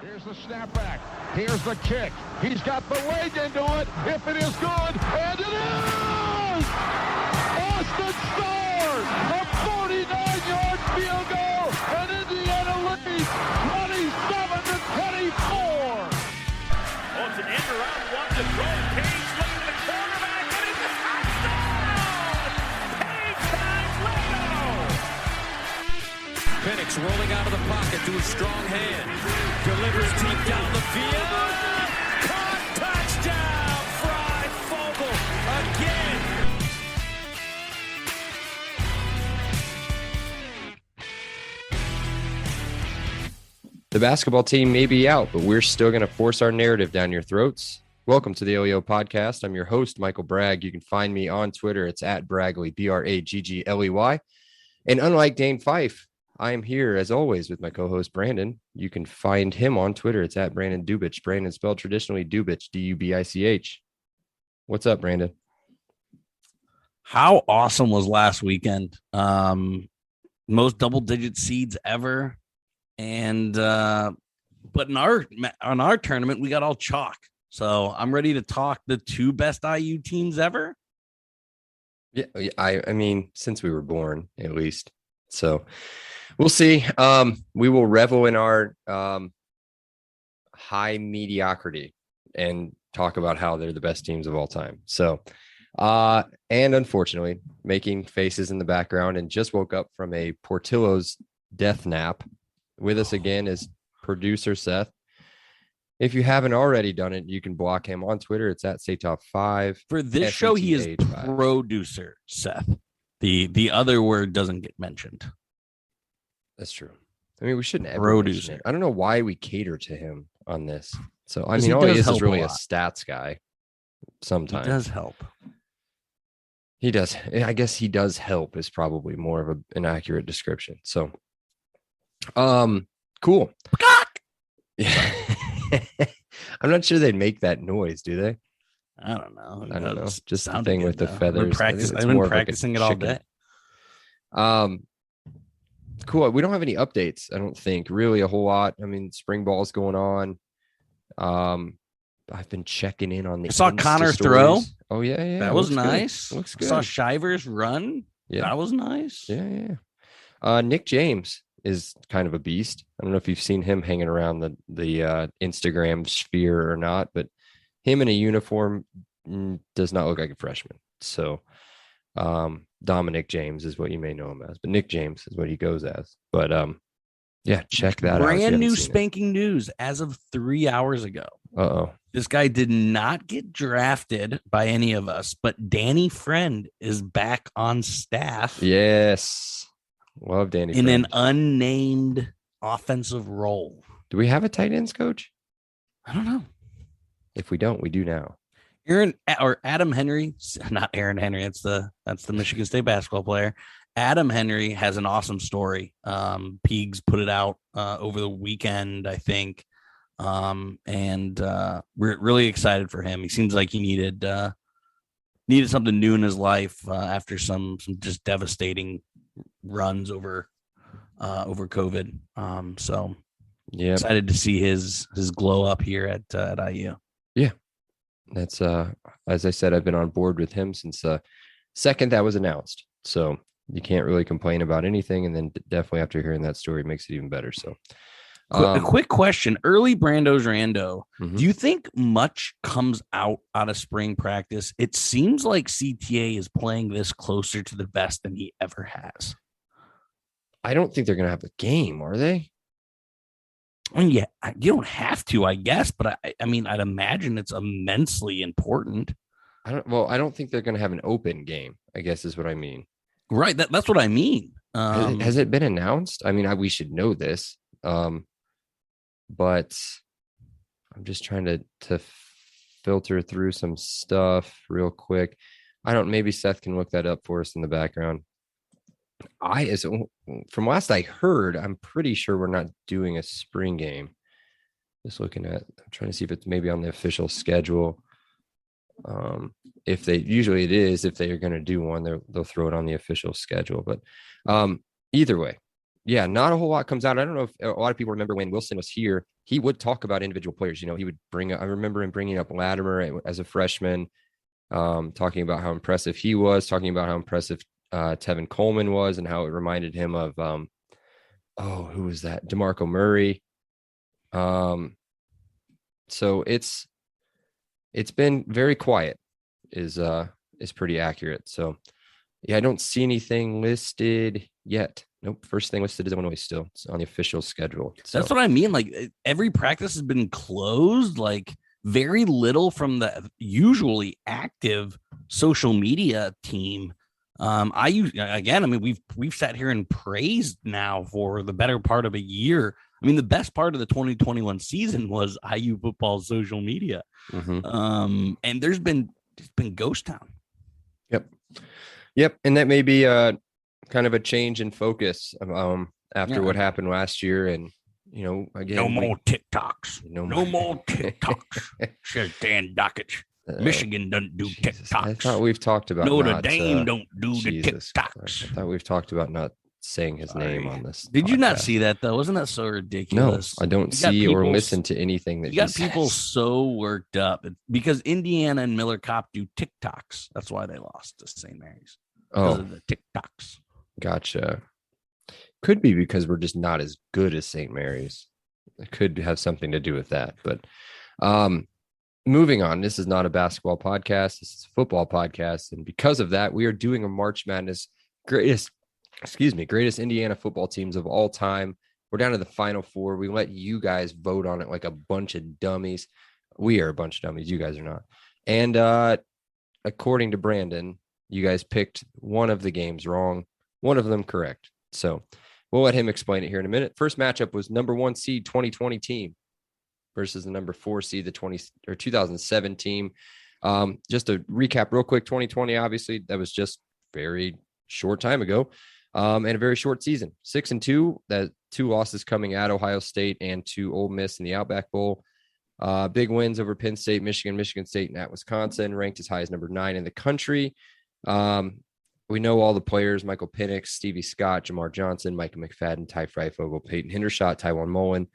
Here's the snapback. Here's the kick. He's got the leg into it. If it is good, and it is! Austin scores! A 49-yard field goal, and Indiana leads 27-24. Oh, it's an end around one to throw. Page looking at the quarterback, and it's a touchdown! Page finds Leno! Penix rolling out of the pocket to a strong hand. Delivers deep down the field. Caught, touchdown! Fry Fogel again. The basketball team may be out, but we're still going to force our narrative down your throats. Welcome to the OEO podcast. I'm your host, Michael Bragg. You can find me on Twitter. It's at Bragley, Braggley. And unlike Dane Fife, I am here, as always, with my co-host, Brandon. You can find him on Twitter. It's at Brandon Dubich. Brandon spelled traditionally Dubich, D-U-B-I-C-H. What's up, Brandon? How awesome was last weekend? Most double-digit seeds ever. And but on our tournament, we got all chalk. So I'm ready to talk the two best IU teams ever. Yeah, I mean, since we were born, at least. So we'll see. We will revel in our high mediocrity and talk about how they're the best teams of all time. So, and unfortunately, making faces in the background and just woke up from a Portillo's death nap. With us again is producer Seth. If you haven't already done it, you can block him on Twitter. It's at SayTop5. For this show, he is producer Seth. The other word doesn't get mentioned. That's true. I mean, we shouldn't ever producer. I don't know why we cater to him on this. So I mean, he all he is really a a stats guy. Sometimes he does help. He does. I guess he does help is probably more of an accurate description. So, cool. Yeah. I'm not sure they'd make that noise, do they? I don't know. I don't know. Just something with the feathers. I've been practicing it all day. Cool. We don't have any updates, I don't think, really a whole lot. I mean, spring ball's going on. I've been checking in on the I saw Insta Connor stories. throw. Oh, yeah. That was nice. Good. Looks good. I saw Shivers run. Yeah. That was nice. Yeah. Nick James is kind of a beast. I don't know if you've seen him hanging around the Instagram sphere or not, but him in a uniform does not look like a freshman. So Dominic James is what you may know him as, but Nick James is what he goes as. But yeah, check that out. Brand new spanking news as of 3 hours ago. Uh-oh. This guy did not get drafted by any of us, but Danny Friend is back on staff. Yes. Love Danny in Friend. an unnamed offensive role. Do we have a tight ends coach? I don't know. If we don't, we do now. Adam Henry, not Aaron Henry. That's the Michigan State basketball player. Adam Henry has an awesome story. Peegs put it out over the weekend, I think. And we're really excited for him. He seems like he needed something new in his life after some just devastating runs over COVID. So yeah, excited to see his glow up here at IU. Yeah. That's as I said, I've been on board with him since the second that was announced. So you can't really complain about anything. And then definitely after hearing that story, it makes it even better. So a quick question. Early Brando's Rando. Mm-hmm. Do you think much comes out of spring practice? It seems like CTA is playing this closer to the best than he ever has. I don't think they're going to have a game, are they? I mean, yeah, you don't have to, I guess, but I mean, I'd imagine it's immensely important. I don't think they're going to have an open game, I guess is what I mean. Right. That's what I mean. Has it been announced? I mean, we should know this. But I'm just trying to filter through some stuff real quick. Maybe Seth can look that up for us in the background. From last I heard, I'm pretty sure we're not doing a spring game. I'm trying to see if it's maybe on the official schedule. If they usually it is, if they are going to do one, they'll throw it on the official schedule. But either way, Yeah, not a whole lot comes out. I don't know if a lot of people remember when Wilson was here, he would talk about individual players. He would I remember him bringing up Latimer as a freshman, talking about how impressive he was, talking about how impressive Tevin Coleman was, and how it reminded him of, who was that? DeMarco Murray. So it's been very quiet is pretty accurate. So yeah, I don't see anything listed yet. Nope. First thing listed is Illinois still. It's on the official schedule. So. That's what I mean. Like every practice has been closed. Like very little from the usually active social media team. Again, I mean, we've sat here and praised now for the better part of a year. I mean, the best part of the 2021 season was IU football social media. Mm-hmm. And it's been ghost town. Yep. And that may be kind of a change in focus after what happened last year. And, again, no more TikToks. No more TikToks. Says Dan Dockich. Michigan doesn't do TikToks. I thought we've talked about Notre Dame don't do the TikToks. Christ. I thought we've talked about not saying his name on this. Did you not see that though? Wasn't that so ridiculous? No, I don't see or listen to anything that you got people so worked up because Indiana and Miller Kopp do TikToks. That's why they lost to St. Mary's. Because of the TikToks. Gotcha. Could be because we're just not as good as St. Mary's. It could have something to do with that. But moving on, this is not a basketball podcast. This is a football podcast. And because of that, we are doing a March Madness greatest Indiana football teams of all time. We're down to the Final Four. We let you guys vote on it like a bunch of dummies. We are a bunch of dummies. You guys are not. And according to Brandon, you guys picked one of the games wrong, one of them correct. So we'll let him explain it here in a minute. First matchup was number 1 seed 2020 team versus the number 4 seed, the 2007 team. Just to recap real quick, 2020, obviously, that was just very short time ago, and a very short season. 6-2, that 2 losses coming at Ohio State and to Ole Miss in the Outback Bowl. Big wins over Penn State, Michigan State, and at Wisconsin, ranked as high as number 9 in the country. We know all the players: Michael Penix, Stevie Scott, Jamar Johnson, Micah McFadden, Ty Freifogel, Peyton Hendershot, Tywan Mullen,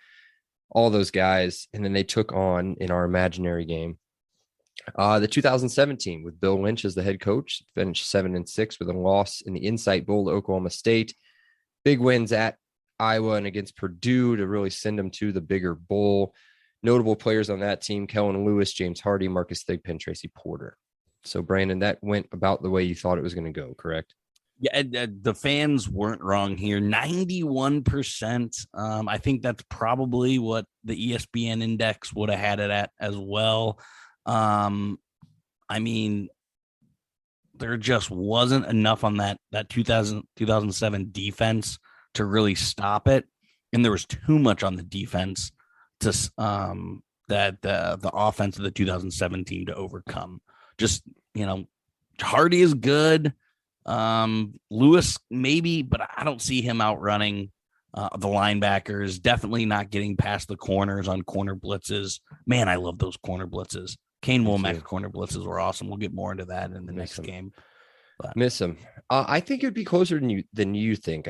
all those guys. And then they took on, in our imaginary game, the 2017 with Bill Lynch as the head coach, finished 7-6 with a loss in the Insight Bowl to Oklahoma State. Big wins at Iowa and against Purdue to really send them to the bigger bowl. Notable players on that team: Kellen Lewis, James Hardy, Marcus Thigpen, Tracy Porter. So, Brandon, that went about the way you thought it was going to go, correct? Yeah, the fans weren't wrong here. 91%. I think that's probably what the ESPN index would have had it at as well. I mean, there just wasn't enough on that 2007 defense to really stop it. And there was too much on the defense to that the offense of the 2017 to overcome. Just, Hardy is good. Lewis maybe, but I don't see him outrunning the linebackers. Definitely not getting past the corners on corner blitzes. Man, I love those corner blitzes. Kane Womack's corner blitzes were awesome. We'll get more into that in the next game. But. Miss him. I think it would be closer than you think.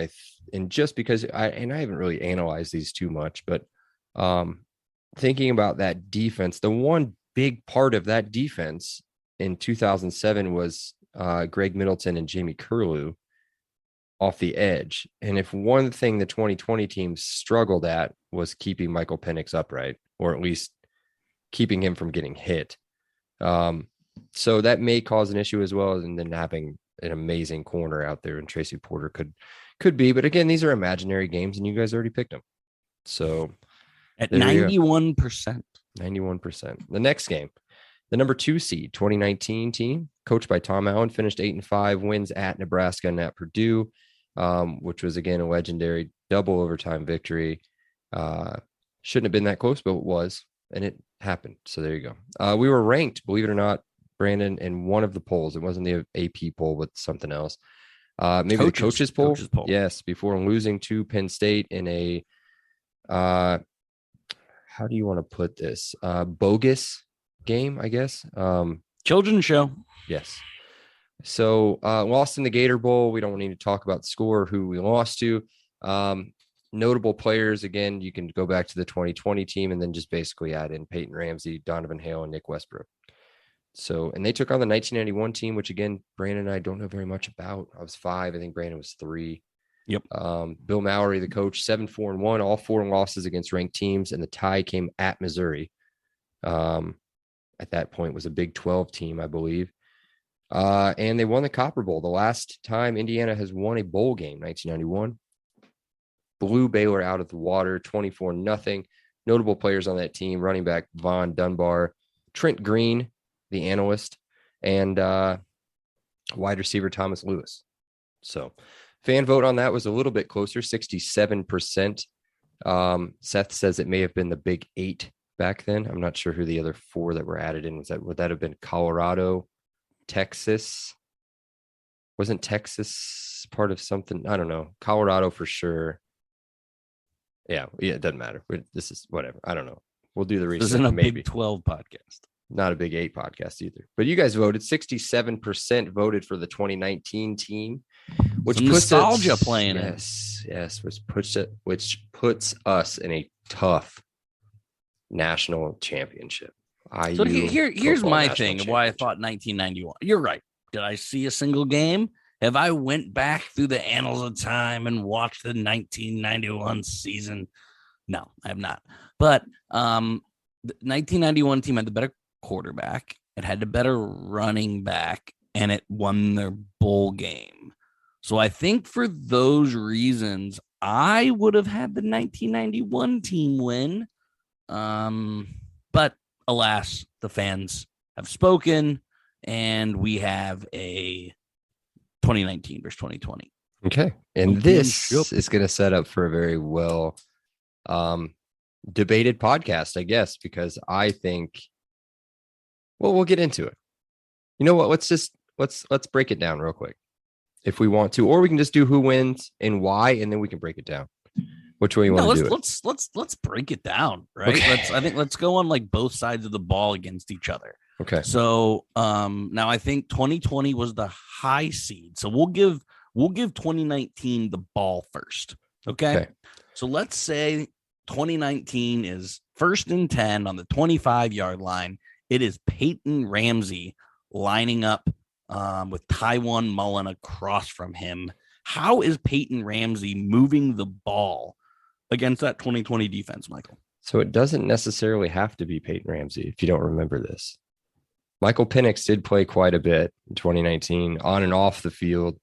And just because I haven't really analyzed these too much, but thinking about that defense, the one big part of that defense in 2007 was Greg Middleton and Jamie Curlew off the edge. And if one thing the 2020 team struggled at was keeping Michael Penix upright, or at least keeping him from getting hit. So that may cause an issue as well. And then having an amazing corner out there, and Tracy Porter could be. But again, these are imaginary games, and you guys already picked them. So at 91%. 91%. The next game, the number 2 seed 2019 team, coached by Tom Allen, finished 8-5, wins at Nebraska and at Purdue, which was again a legendary double overtime victory. Shouldn't have been that close, but it was, and it happened. So there you go. We were ranked, believe it or not, Brandon, in one of the polls. It wasn't the AP poll, but something else. Maybe the coaches poll. Yes, before losing to Penn State in a how do you want to put this? Bogus game, I guess. Children's show. Yes. So lost in the Gator Bowl. We don't need to talk about the score, who we lost to. Notable players, again, you can go back to the 2020 team and then just basically add in Peyton Ramsey, Donovan Hale, and Nick Westbrook. So, and they took on the 1991 team, which again, Brandon and I don't know very much about. I was 5. I think Brandon was 3. Yep. Bill Mallory, the coach, 7-4-1, all 4 losses against ranked teams, and the tie came at Missouri. At that point was a Big 12 team, I believe. And they won the Copper Bowl. The last time Indiana has won a bowl game, 1991. Blew Baylor out of the water, 24-0. Notable players on that team, running back Von Dunbar, Trent Green, the analyst, and wide receiver Thomas Lewis. So fan vote on that was a little bit closer, 67%. Seth says it may have been the Big 8 back then. I'm not sure who the other 4 that were added in. Would that have been Colorado, Texas? Wasn't Texas part of something? I don't know. Colorado for sure. Yeah, it doesn't matter. This is whatever. I don't know. We'll do the research. This isn't a maybe. Big 12 podcast. Not a Big 8 podcast either. But you guys voted. 67% voted for the 2019 team, which Some puts nostalgia playing in. Yes, which puts us in a tough national championship. So here's my thing of why I thought 1991. You're right. Did I see a single game? Have I went back through the annals of time and watched the 1991 season? No, I have not. But the 1991 team had the better quarterback. It had the better running back, and it won their bowl game. So I think for those reasons, I would have had the 1991 team win. But alas, the fans have spoken, and we have a 2019 versus 2020. Okay. And this is going to set up for a very well debated podcast, I guess, because I think, well, we'll get into it. You know what? Let's break it down real quick if we want to, or we can just do who wins and why, and then we can break it down. Which way you want to do it? Let's break it down, right? Okay. Let's go on like both sides of the ball against each other. Okay. So now I think 2020 was the high seed. So we'll give 2019 the ball first. Okay. So let's say 2019 is 1st and 10 on the 25-yard line. It is Peyton Ramsey lining up with Tywone Mullen across from him. How is Peyton Ramsey moving the ball against that 2020 defense, Michael? So it doesn't necessarily have to be Peyton Ramsey if you don't remember this. Michael Penix did play quite a bit in 2019 on and off the field,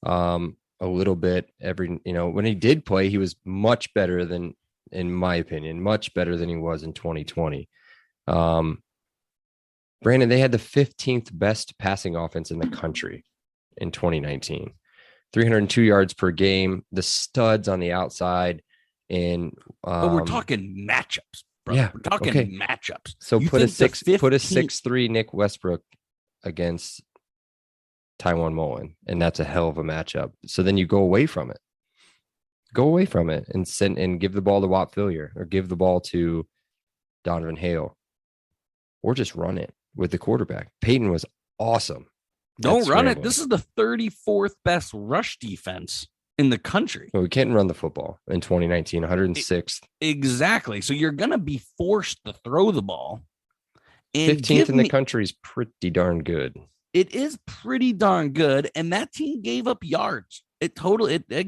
a little bit when he did play, he was much better than, in my opinion, much better than he was in 2020. Brandon, they had the 15th best passing offense in the country in 2019, 302 yards per game, the studs on the outside. And but we're talking matchups. Bro. Yeah, we're talking matchups. So put a 6'3" Nick Westbrook against Tywone Mullen, and that's a hell of a matchup. So then you go away from it. And give the ball to Watt Fillier, or give the ball to Donovan Hale, or just run it with the quarterback. Peyton was awesome. Don't run it. This is the 34th best rush defense in the country. Well, we can't run the football in 2019, 106th. Exactly. So you're going to be forced to throw the ball. And 15th in the country is pretty darn good. It is pretty darn good. And that team gave up yards. It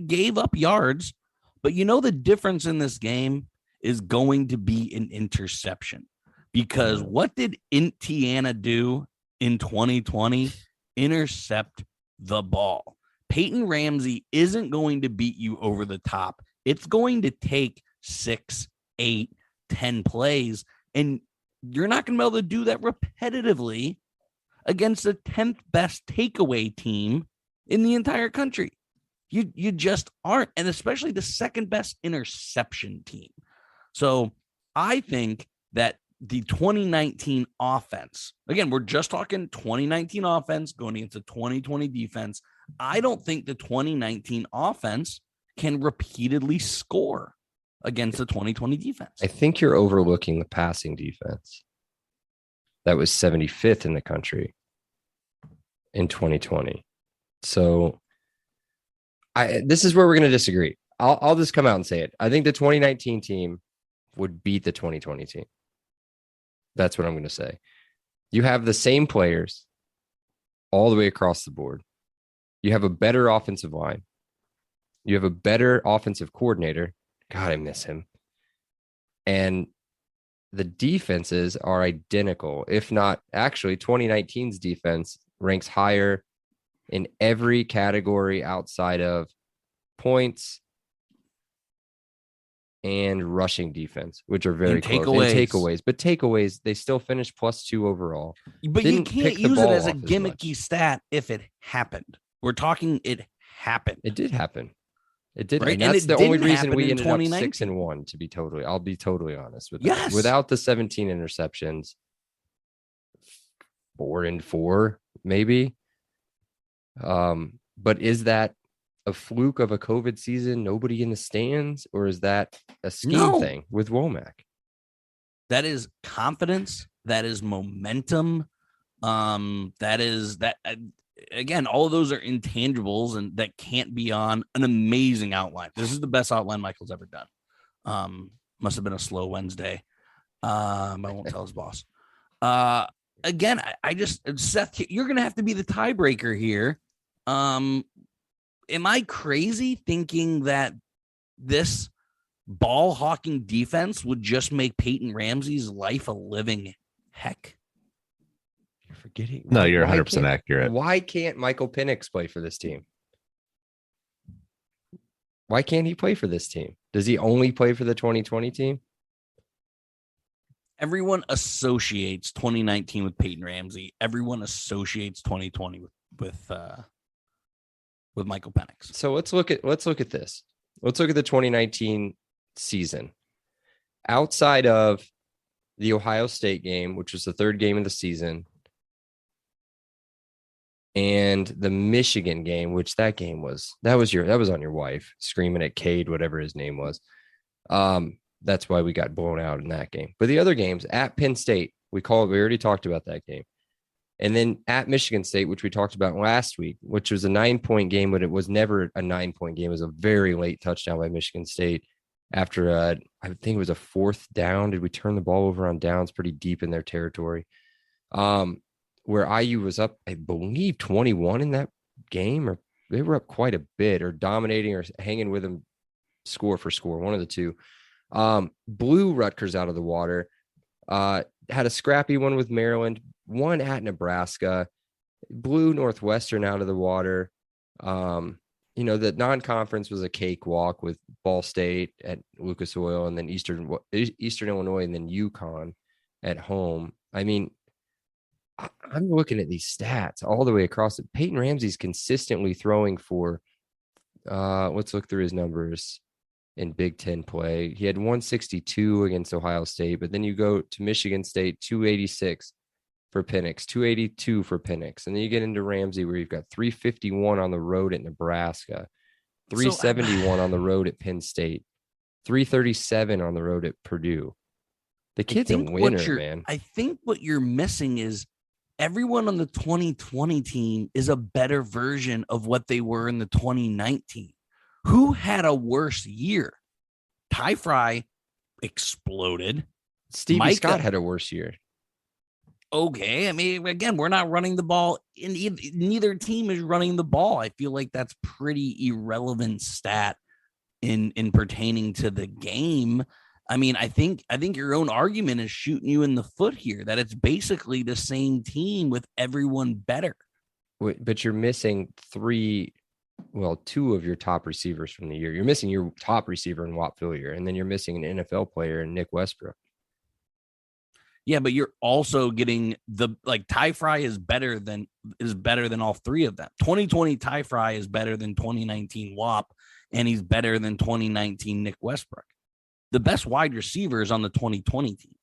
gave up yards. But the difference in this game is going to be an interception. Because what did Indiana do in 2020? Intercept the ball. Peyton Ramsey isn't going to beat you over the top. It's going to take 6, 8, 10 plays, and you're not going to be able to do that repetitively against the 10th best takeaway team in the entire country. You just aren't, and especially the 2nd best interception team. So I think that the 2019 offense, again, we're just talking 2019 offense going against the 2020 defense. I don't think the 2019 offense can repeatedly score against the 2020 defense. I think you're overlooking the passing defense. That was 75th in the country in 2020. So this is where we're going to disagree. I'll just come out and say it. I think the 2019 team would beat the 2020 team. That's what I'm going to say. You have the same players all the way across the board. You have a better offensive line. You have a better offensive coordinator. God, I miss him. And the defenses are identical. If not, actually, 2019's defense ranks higher in every category outside of points and rushing defense, which are very close. And takeaways. But takeaways, they still finished +2 overall. But you can't use it as a gimmicky stat if it happened. We're talking it happened. It did happen. It did. Right? And that's the only reason we ended up 6-1, I'll be totally honest with that. Without the 17 interceptions, 4-4, maybe. But is that a fluke of a COVID season, nobody in the stands, or is that a scheme thing with Womack? That is confidence. That is momentum. Again, all of those are intangibles and that can't be on an amazing outline. This is the best outline Michael's ever done. Must have been a slow Wednesday. I won't tell his boss. Again, I just, Seth, you're going to have to be the tiebreaker here. Am I crazy thinking that this ball hawking defense would just make Peyton Ramsey's life a living heck? You're forgetting. No, you're 100% accurate. Why can't Michael Penix play for this team? Why can't he play for this team? Does he only play for the 2020 team? Everyone associates 2019 with Peyton Ramsey. Everyone associates 2020 with Michael Penix. So let's look at this. Let's look at the 2019 season. Outside of the Ohio State game, which was the third game of the season, and the Michigan game, which that was on your wife screaming at Cade, whatever his name was. That's why we got blown out in that game. But the other games at Penn State, we already talked about that game. And then at Michigan State, which we talked about last week, which was a 9-point game, but it was never a 9-point game. It was a very late touchdown by Michigan State after I think it was a 4th down. Did we turn the ball over on downs pretty deep in their territory? Where IU was up, I believe 21 in that game, or they were up quite a bit, or dominating or hanging with them score for score, one of the two. Blew Rutgers out of the water, had a scrappy one with Maryland, one at Nebraska, blew Northwestern out of the water. The non-conference was a cakewalk with Ball State at Lucas Oil, and then Eastern Illinois, and then UConn at home. I mean, I'm looking at these stats all the way across it. Peyton Ramsey's consistently throwing for, let's look through his numbers in Big Ten play. He had 162 against Ohio State, but then you go to Michigan State, 286 for Penix, 282 for Penix. And then you get into Ramsey, where you've got 351 on the road at Nebraska, 371 on the road at Penn State, 337 on the road at Purdue. The kid's a winner, man. I think what you're missing is everyone on the 2020 team is a better version of what they were in the 2019. Who had a worse year? Ty Fry exploded. Stevie Scott had a worse year. Okay. I mean, again, we're not running the ball. Neither team is running the ball. I feel like that's pretty irrelevant stat in pertaining to the game. I mean, I think your own argument is shooting you in the foot here, that it's basically the same team with everyone better. But you're missing two of your top receivers from the year. You're missing your top receiver in Watt Fillier, and then you're missing an NFL player in Nick Westbrook. Yeah, but you're also getting Ty Fry is better than all three of them. 2020 Ty Fry is better than 2019 WAP, and he's better than 2019 Nick Westbrook. The best wide receivers on the 2020 team.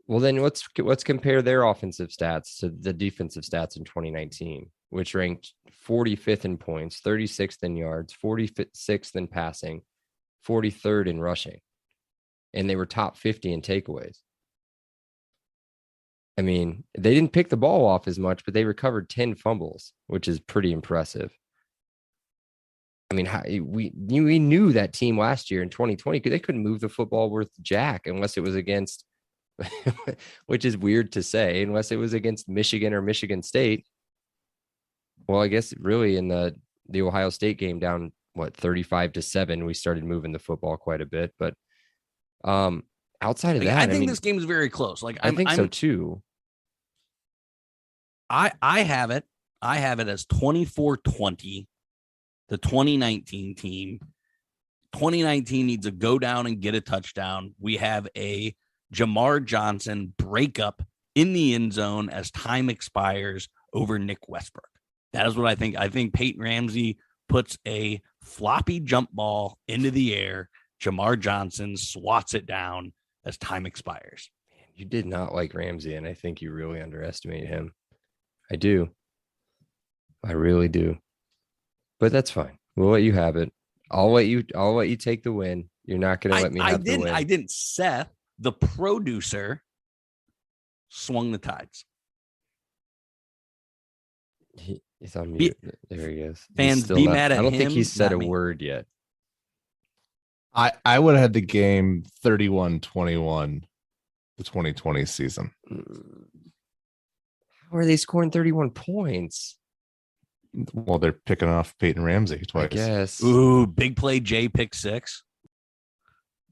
Well, then let's compare their offensive stats to the defensive stats in 2019, which ranked 45th in points, 36th in yards, 46th in passing, 43rd in rushing, and they were top 50 in takeaways. I mean, they didn't pick the ball off as much, but they recovered 10 fumbles, which is pretty impressive. I mean, we knew that team last year in 2020 because they couldn't move the football worth jack unless it was against, which is weird to say, unless it was against Michigan or Michigan State. Well, I guess really in the Ohio State game down 35-7, we started moving the football quite a bit. But outside of that, I think this game is very close. Like I think so too. I have it as 24-20, the 2019 team. 2019 needs to go down and get a touchdown. We have a Jamar Johnson breakup in the end zone as time expires over Nick Westbrook. That is what I think. I think Peyton Ramsey puts a floppy jump ball into the air. Jamar Johnson swats it down as time expires. You did not like Ramsey, and I think you really underestimate him. I do. I really do. But that's fine. We'll let you have it. I'll let you take the win. You're not going to let me have the win. I didn't. Seth, the producer, swung the tides. He's on mute. There he is. Fans be mad at him. I don't think he's said a word yet. I would have had the game 31-21, the 2020 season. How are they scoring 31 points? Well, they're picking off Peyton Ramsey twice. I guess. Ooh, big play Jay pick six.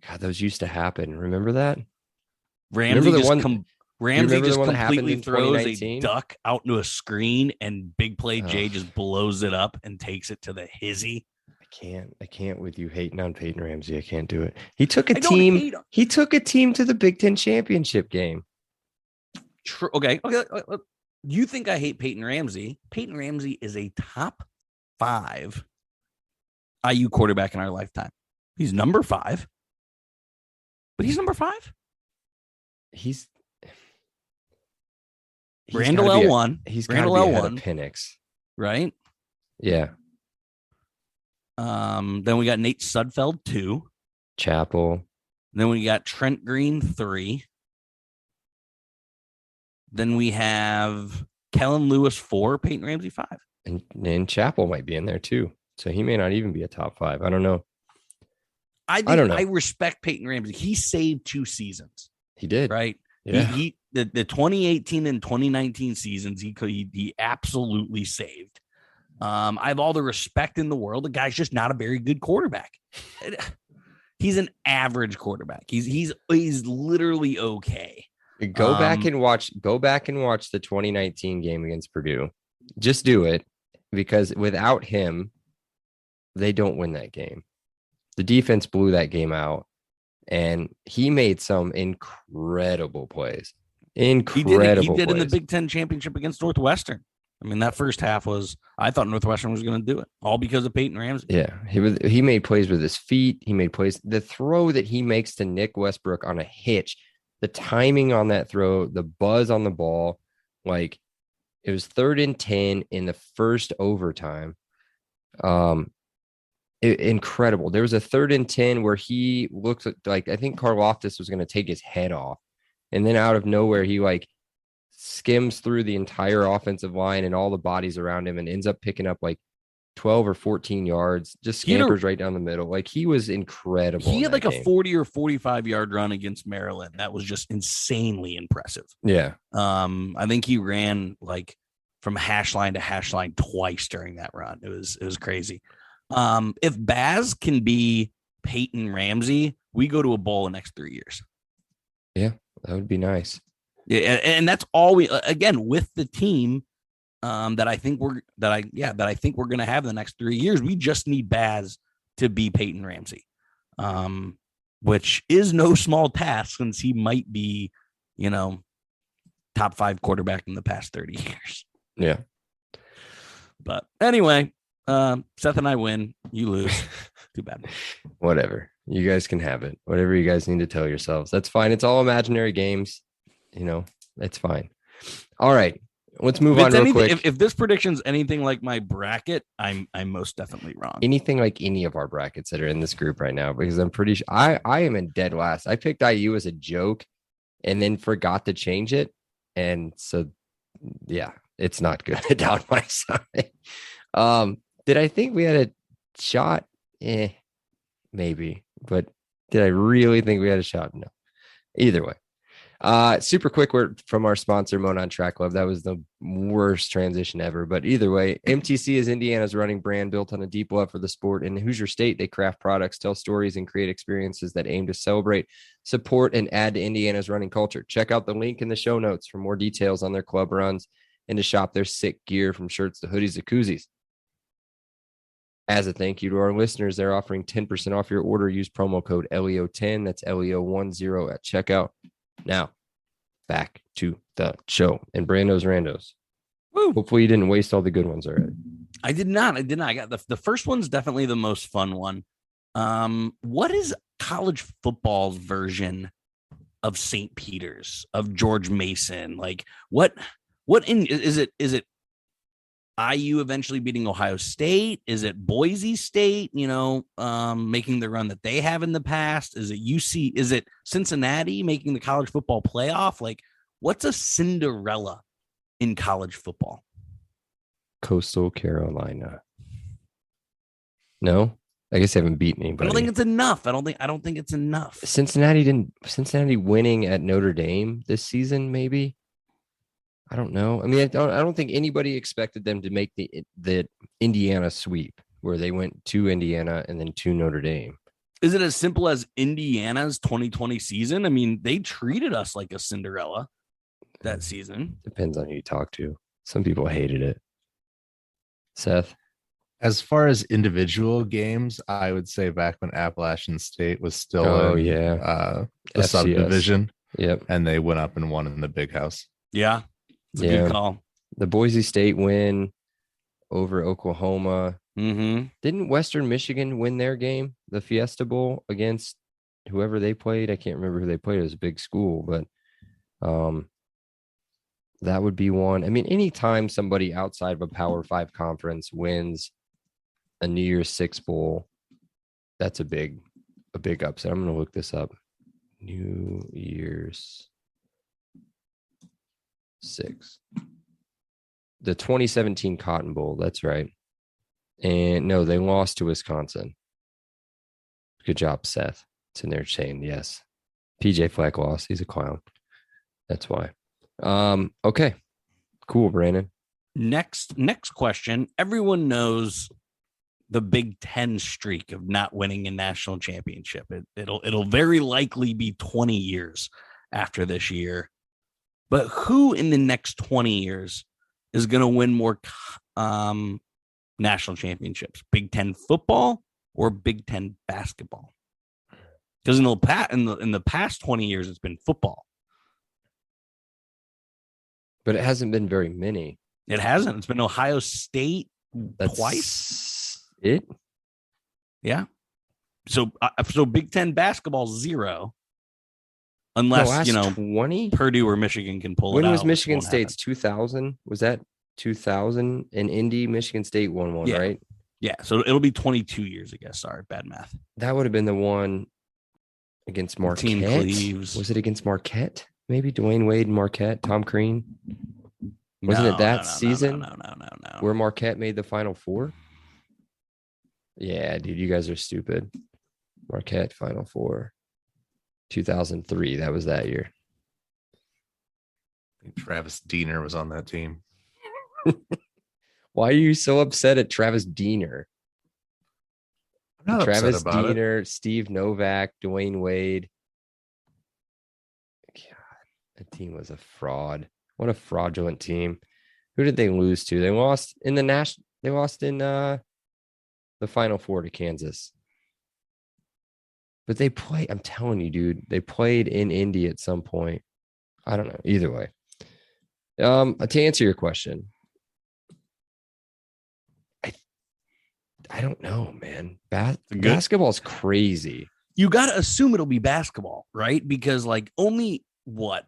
God, those used to happen. Remember that? Ramsey just that completely throws a duck out into a screen, and big play Jay just blows it up and takes it to the hizzy. I can't with you hating on Peyton Ramsey. I can't do it. He took a team to the Big Ten championship game. True. Okay. You think I hate Peyton Ramsey? Peyton Ramsey is a top 5 IU quarterback in our lifetime. He's number 5. But he's number 5. He's Randall L1. He's Randall L1. Penix. Right? Yeah. Then we got Nate Sudfeld 2. Chapel. Then we got Trent Green 3. Then we have Kellen Lewis 4, Peyton Ramsey 5. And Chapel might be in there too. So he may not even be a top 5. I don't know. I don't know. I respect Peyton Ramsey. He saved 2 seasons. He did. Right? Yeah. He the 2018 and 2019 seasons, he absolutely saved. I have all the respect in the world. The guy's just not a very good quarterback. He's an average quarterback. He's literally okay. Go back and watch the 2019 game against Purdue. Just do it, because without him, they don't win that game. The defense blew that game out, and he made some incredible plays. He did in the Big Ten championship against Northwestern. I mean, that first half I thought Northwestern was going to do it, all because of Peyton Ramsey. Yeah, he made plays with his feet. He made plays. The throw that he makes to Nick Westbrook on a hitch, the timing on that throw, the buzz on the ball, like it was 3rd and 10 in the first overtime. Incredible. There was a 3rd and 10 where he looked like, I think Karlaftis was going to take his head off. And then out of nowhere, he like skims through the entire offensive line and all the bodies around him and ends up picking up like 12 or 14 yards, just scampers right down the middle. Like he was incredible. He had like a 40 or 45 yard run against Maryland. That was just insanely impressive. Yeah. I think he ran like from hash line to hash line twice during that run. It was crazy. If Baz can be Peyton Ramsey, we go to a bowl the next 3 years. Yeah, that would be nice. Yeah, and that's all we again with the team that I think we're going to have in the next 3 years. We just need Baz to be Peyton Ramsey, which is no small task since he might be, top 5 quarterback in the past 30 years. Yeah. But anyway, Seth and I win. You lose. Too bad. Whatever. You guys can have it. Whatever you guys need to tell yourselves. That's fine. It's all imaginary games. It's fine. All right. Let's move on real quick. If this prediction's anything like my bracket, I'm most definitely wrong. Anything like any of our brackets that are in this group right now, because I'm pretty sure I am in dead last. I picked IU as a joke and then forgot to change it. And so, yeah, it's not good down my side. Did I think we had a shot? Maybe. But did I really think we had a shot? No. Either way. Super quick word from our sponsor, Monon Track Club. That was the worst transition ever. But either way, MTC is Indiana's running brand built on a deep love for the sport. In Hoosier State, they craft products, tell stories, and create experiences that aim to celebrate, support, and add to Indiana's running culture. Check out the link in the show notes for more details on their club runs and to shop their sick gear from shirts to hoodies to koozies. As a thank you to our listeners, they're offering 10% off your order. Use promo code LEO10. That's LEO10 at checkout. Now, back to the show and Brando's Randos. Woo. Hopefully you didn't waste all the good ones already. I did not. I got the first one's definitely the most fun one. What is college football's version of St. Peter's, of George Mason? Like what is it IU eventually beating Ohio State? Is it Boise State, making the run that they have in the past? Is it UC? Is it Cincinnati making the college football playoff? Like, what's a Cinderella in college football? Coastal Carolina. No, I guess they haven't beaten anybody. I don't think it's enough. I don't think it's enough. Cincinnati winning at Notre Dame this season, maybe. I don't know. I mean, I don't think anybody expected them to make the Indiana sweep where they went to Indiana and then to Notre Dame. Is it as simple as Indiana's 2020 season? I mean, they treated us like a Cinderella that season. Depends on who you talk to. Some people hated it. Seth? As far as individual games, I would say back when Appalachian State was still the FCS. subdivision. Yep. And they went up and won in the big house. Yeah. It's a good call. The Boise State win over Oklahoma. Mm-hmm. Didn't Western Michigan win their game, the Fiesta Bowl, against whoever they played? I can't remember who they played. It was a big school, but that would be one. I mean, anytime somebody outside of a Power 5 conference wins a New Year's Six Bowl, that's a big upset. I'm going to look this up. New Year's Six. The 2017 Cotton Bowl. That's right. And no, they lost to Wisconsin. Good job, Seth. It's in there saying yes. PJ Fleck lost. He's a clown. That's why. Okay. Cool, Brandon. Next question. Everyone knows the Big Ten streak of not winning a national championship. It'll very likely be 20 years after this year. But who in the next 20 years is going to win more national championships? Big Ten football or Big Ten basketball? Because in the past 20 years, it's been football. But it hasn't been very many. It hasn't. It's been Ohio State twice. It? Yeah. So Big Ten basketball 0. Unless, 20? Purdue or Michigan can pull it out. When was Michigan State's 2000? Was that 2000 in Indy? Michigan State won one, right? Yeah. So it'll be 22 years, I guess. Sorry, bad math. That would have been the one against Marquette. Team Cleaves. Was it against Marquette? Maybe Dwayne Wade and Marquette, Tom Crean. Wasn't it that season? No. Where Marquette made the Final Four? Yeah, dude, you guys are stupid. Marquette Final Four. 2003. That was that year. I think Travis Diener was on that team. Why are you so upset at Travis Diener? I'm not Travis upset about Diener, it. Steve Novak, Dwayne Wade. God, that team was a fraud. What a fraudulent team. Who did they lose to? They lost in the Final Four to Kansas. But they played, I'm telling you, dude, they played in Indy at some point. I don't know. Either way. To answer your question, I don't know, man. Basketball's crazy. You got to assume it'll be basketball, right? Because only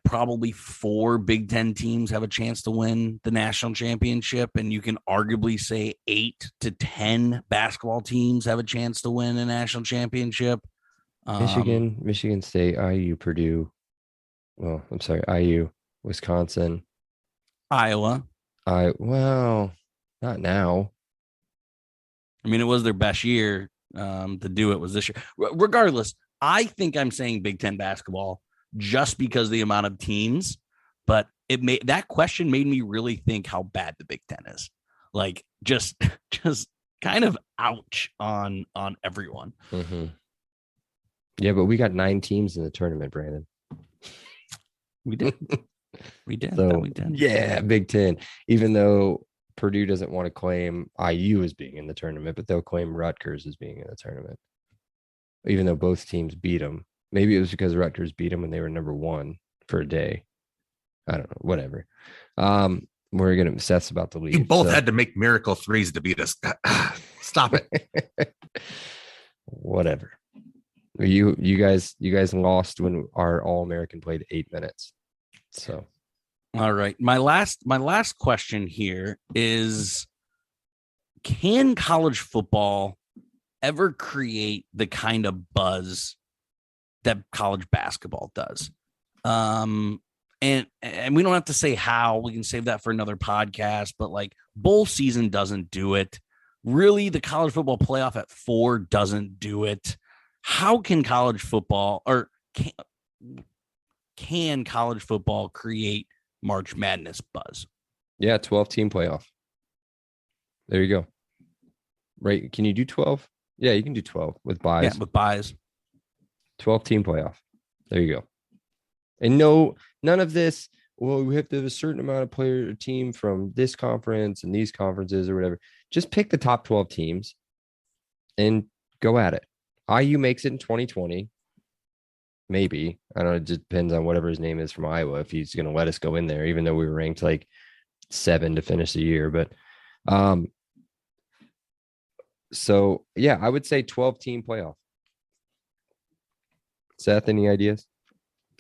probably 4 Big Ten teams have a chance to win the national championship. And you can arguably say 8 to 10 basketball teams have a chance to win a national championship. Michigan State, IU, Purdue. Well, I'm sorry, IU, Wisconsin, Iowa. Well, not now. I mean, it was their best year to do it was this year. Regardless, I think I'm saying Big Ten basketball just because of the amount of teams, but that question made me really think how bad the Big Ten is. Like just kind of ouch on everyone. Mm-hmm. Yeah, but we got 9 teams in the tournament, Brandon. We did. We did. So, we did. Yeah, Big Ten. Even though Purdue doesn't want to claim IU as being in the tournament, but they'll claim Rutgers as being in the tournament. Even though both teams beat them. Maybe it was because Rutgers beat them when they were number 1 for a day. I don't know. Whatever. We're going to Seth's about to leave. You both had to make miracle threes to beat us. Stop it. Whatever. You guys lost when our All-American played 8 minutes. So, all right. My last question here is, can college football ever create the kind of buzz that college basketball does? And we don't have to say how. We can save that for another podcast, but like bowl season doesn't do it. Really, the college football playoff at 4 doesn't do it. How can college football can college football create March Madness buzz? Yeah, 12-team playoff. There you go. Right? Can you do 12? Yeah, you can do 12 with buys. Yeah, with buys. 12-team playoff. There you go. And none of this, well, we have to have a certain amount of player team from this conference and these conferences or whatever. Just pick the top 12 teams and go at it. IU makes it in 2020. Maybe. I don't know. It just depends on whatever his name is from Iowa, if he's going to let us go in there, even though we were ranked like 7 to finish the year. But so, yeah, I would say 12-team playoff. Seth, any ideas?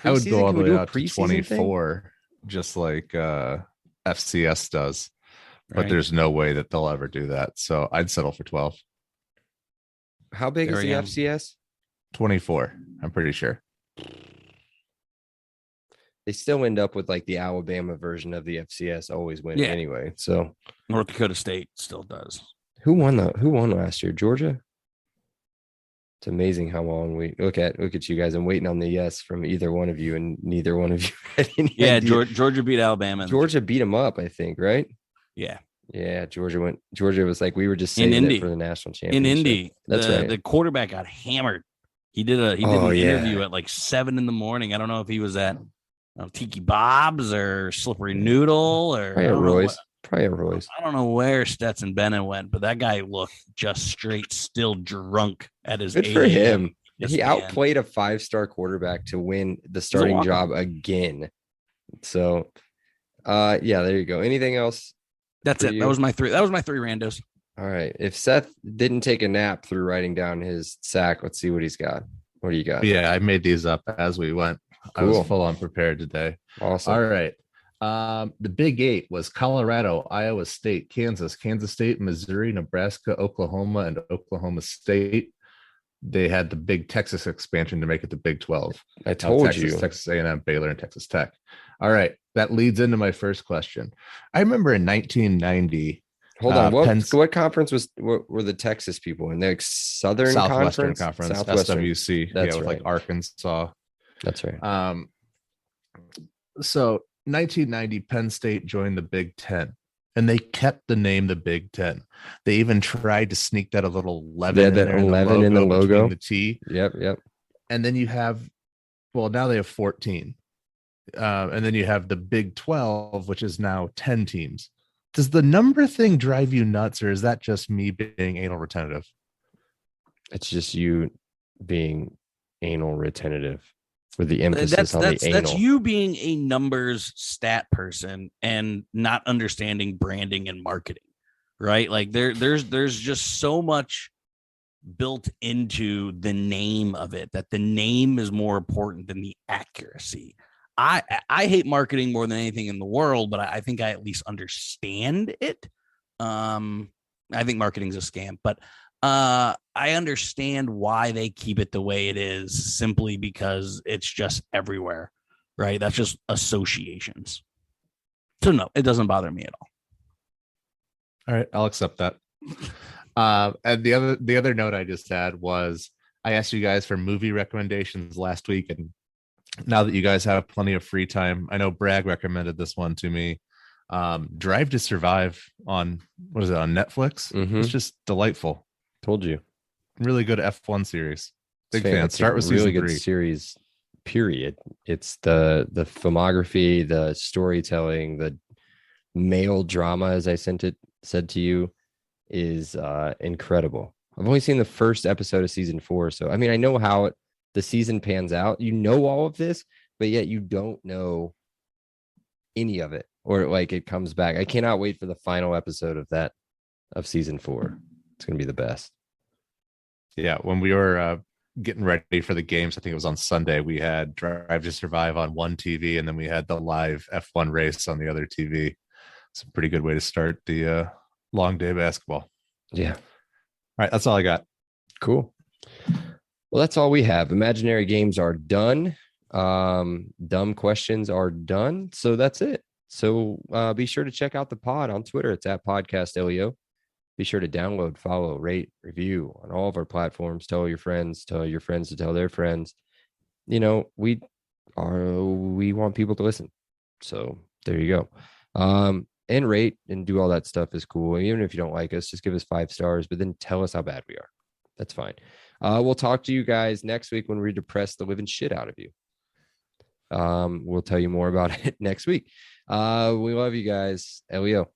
I would go all the way out to 24, thing? Just like FCS does. But there's no way that they'll ever do that. So I'd settle for 12. How big is the FCS? 24, I'm pretty sure. They still end up with like the Alabama version of the FCS always winning anyway. So North Dakota State still does. Who won last year? Georgia? It's amazing how long we look at you guys. I'm waiting on the yes from either one of you, and neither one of you had any idea. Georgia beat Alabama. Georgia beat them up, I think, right? Yeah. Yeah, Georgia was like, we were just saying it for the national championship. In Indy, that's right. The quarterback got hammered. He did an interview at like 7 a.m. I don't know if he was at Tiki Bob's or Slippery Noodle or probably a Royce. I don't know where Stetson Bennett went, but that guy looked just straight still drunk at his age. Good for him. He outplayed a 5-star quarterback to win the starting job again. So, yeah, there you go. Anything else? That's it. That was my 3 randos. All right. If Seth didn't take a nap through writing down his sack, let's see what he's got. What do you got? Yeah, I made these up as we went. Cool. I was full on prepared today. Awesome. All right. The Big 8 was Colorado, Iowa State, Kansas State, Missouri, Nebraska, Oklahoma, and Oklahoma State. They had the big Texas expansion to make it the Big 12. I told you. Texas A&M, Baylor, and Texas Tech. All right. That leads into my first question. I remember in 1990. Hold on. What conference were the Texas people in? The Southwestern Conference, Southwestern. SWC. That's with right. like Arkansas. That's right. So 1990, Penn State joined the Big Ten, and they kept the name the Big Ten. They even tried to sneak that a little 11 in the logo. The T. Yep. And then you have, now they have 14. And then you have the Big 12, which is now 10 teams. Does the number thing drive you nuts, or is that just me being anal retentive? It's just you being anal retentive with the emphasis on the anal. That's you being a numbers stat person and not understanding branding and marketing, right? Like there's just so much built into the name of it that the name is more important than the accuracy. I hate marketing more than anything in the world, but I think I at least understand it. I think marketing's a scam, but I understand why they keep it the way it is, simply because it's just everywhere, right? That's just associations. So no, it doesn't bother me at all. All right, I'll accept that. And the other note I just had was I asked you guys for movie recommendations last week, and now that you guys have plenty of free time, I know Bragg recommended this one to me. Drive to Survive on what is it on Netflix? Mhm. It's just delightful. Told you. Really good F1 series. Big It's fan. it's a Start with really season good 3. series. Period. It's the filmography, the storytelling, the male drama, as I said to you, is incredible. I've only seen the first episode of season 4, so I mean I know how the season pans out. You know all of this, but yet you don't know any of it, or like it comes back. I cannot wait for the final episode of season 4. It's gonna be the best. Yeah, when we were getting ready for the games, I think it was on Sunday, we had Drive to Survive on one TV, and then we had the live F1 race on the other TV. It's a pretty good way to start the long day of basketball. Yeah. All right, that's all I got. Cool. Well, that's all we have. Imaginary games are done. Dumb questions are done. So that's it. So be sure to check out the pod on Twitter. It's at Podcast LEO. Be sure to download, follow, rate, review on all of our platforms. Tell your friends to tell their friends. You know, we want people to listen. So there you go. And rate and do all that stuff is cool. Even if you don't like us, just give us 5 stars, but then tell us how bad we are. That's fine. We'll talk to you guys next week when we depress the living shit out of you. We'll tell you more about it next week. We love you guys. Elio.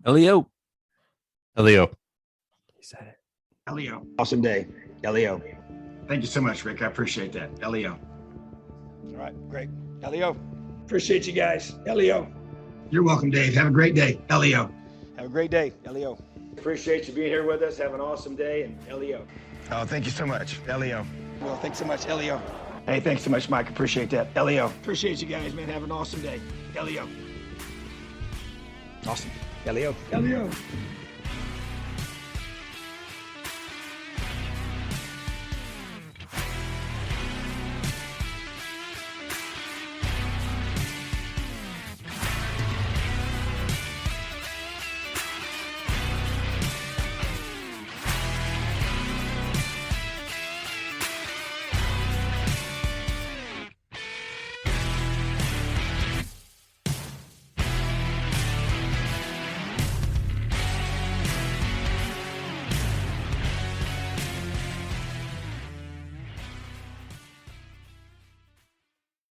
Elio. Elio. He said it. Elio. Awesome day. Elio. Thank you so much, Rick. I appreciate that. Elio. All right, great. Elio. Appreciate you guys. Elio. You're welcome, Dave. Have a great day. Elio. Have a great day, Elio. Appreciate you being here with us. Have an awesome day. And Elio. Oh, thank you so much, Elio. Well, thanks so much, Elio. Hey, thanks so much, Mike. Appreciate that. Elio. Appreciate you guys, man. Have an awesome day. Elio. Awesome. Elio. Elio.